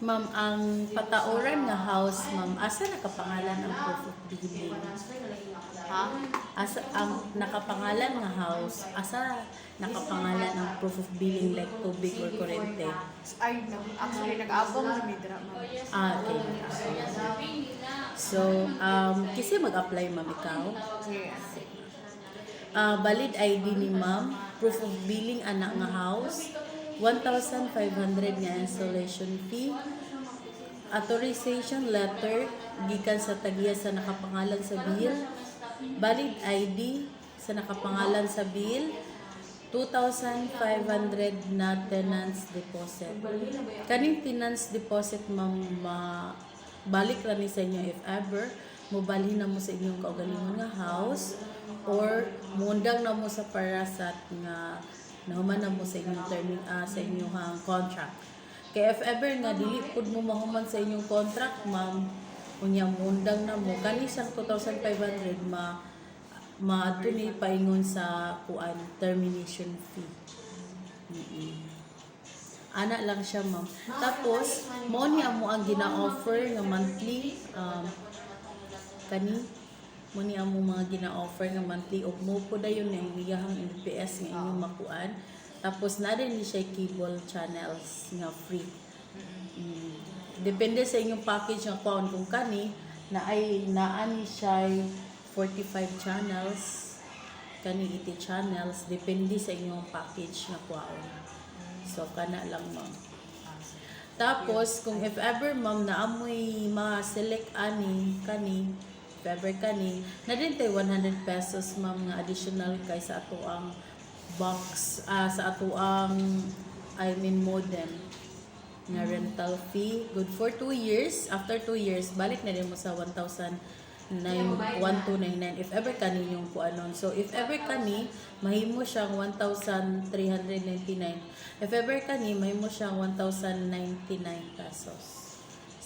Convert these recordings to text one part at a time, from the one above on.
Ma'am, ang patauran nga house, ma'am, asa nakapangalan ang proof of billing? Ha? Asa ang nakapangalan nga house, asa nakapangalan ang proof of billing like tubig or kuryente? Ay, actually, nag-abang na may dra, ma'am. Okay. So, kasi mag-apply, ma'am, ikaw? Yes. Valid ID ni ma'am, proof of billing anak nga house, 1,500 nga installation fee, authorization letter gikan sa tagiya sa nakapangalan sa bill, valid ID sa nakapangalan sa bill, 2,500 na tenants deposit. Kaning tenants deposit, ma'am, balik ra ni sa inyo if ever mobalhin na mo sa inyong kaugalingon nga house or mundang na mo sa parasat nga nahuman na mo sa inyong sa inyong contract. Kaya if ever nga dili pud mo mahuman sa inyong contract, ma'am, unya mundang na mo kani siyang 2,500 maadto ni paingon sa kuan termination fee. Ana lang siya, ma'am. Tapos mo ni amo ang gina-offer nga monthly kani mo ni amo mga gina-offer nga monthly og mo po dayon nga iyahang MPS nga inyong makuan. Tapos na rin ni siya cable channels nga free. Depende sa inyong package nga kuan kung kani naani siya 45 channels kani 80 channels depende sa inyong package nga kuan. So kana lang, ma'am. Tapos kung if ever, ma'am, na amoy ma-select ani kani if ever kani na din tay 100 pesos, ma'am, nga additional kay sa ato ang box sa ato ang modem nga rental fee good for 2 years. After 2 years balik na din mo sa 1,299 if ever kani yung kuanon. So if ever kani mahimo siyang 1,399, if ever kani mahimo siyang 1,099 pesos.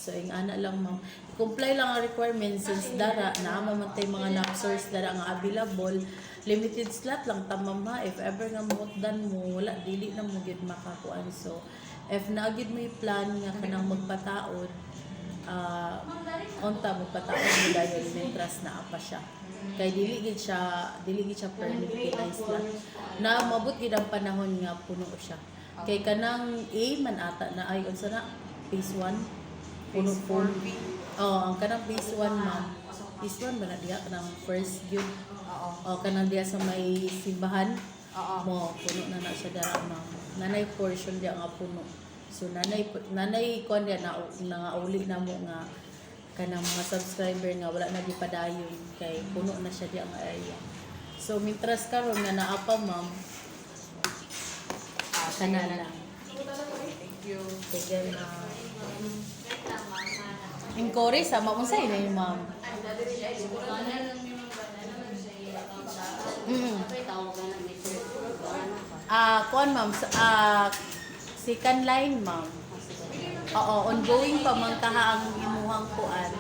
So ing ana lang, ma'am, comply lang ang requirements since dara naa man tay mga napsers dara nga available, limited slot lang tamam, ha. If ever nga mutdan mo wala dili na mo gid makakuan. So if naagid mo plan nga kanang magpataod, onta magpataod mo dayon mentras naa pa siya. Kay dili gid siya permitted na slot. Na mabot gid ang panahon nga puno siya. Kay kanang A man ata na ay unsa na phase 1 puno po. Ang kanang phase 1, ma'am. Phase 1 ba na diya kanang first yun? Oo. Kanang diya sa may simbahan. Mo puno na siya dara, ma'am. Nanay portion diya nga puno. So nanay kuan diya na nga uli na mo nga kanang mga subscriber nga wala na gipadayon kay puno na siya diya nga area. So mintras karon nga naa pa, ma'am. Kana lang. Thank you. Sige, ma'am. Inquiry sama mo sa inyo, ma'am. Kuan, ma'am, second line, ma'am. Oo, ongoing pa man kaha ang imuhang kuan.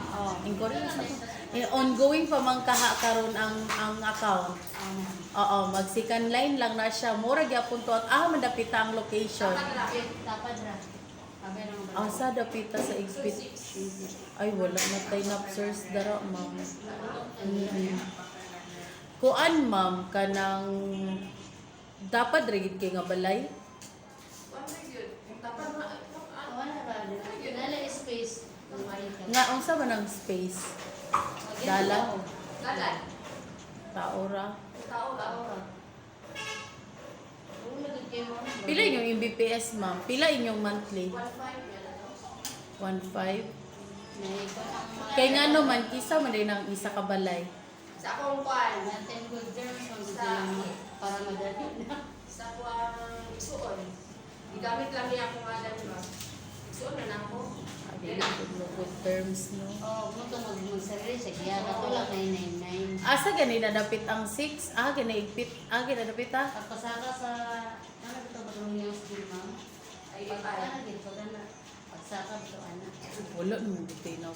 Inquiry sa ongoing pa man kaha karon ang account. Oo, mag second line lang na siya. Mura gyapon to at madapit ang location. Asa dapita sa exhibit. Ay wala na tay napsers dara, ma'am. Kuan, ma'am, kanang dapat rigid kay nga balay. Nga unsa man ang space? Dalan. Taora. Pila inyong MBPS, ma'am? Pila inyong monthly? 1.5. Kay nga naman, kisa man din ang isa ka balay. Sa akong kwan, para madali na. Sa akong isuon. Igamit lang niya akong alam, no? Isuon na ako. Good terms, no? Buto mag-sarili sa kaya. Katulak 999. Asa gani na dapit ang 6? Gani igpit. Gani dapit ha? Pagpasaka sa, ano ito ba yung school, ma'am? Ay, pagpasaka dito, pagsaka ito, anak. Wala nung dito na.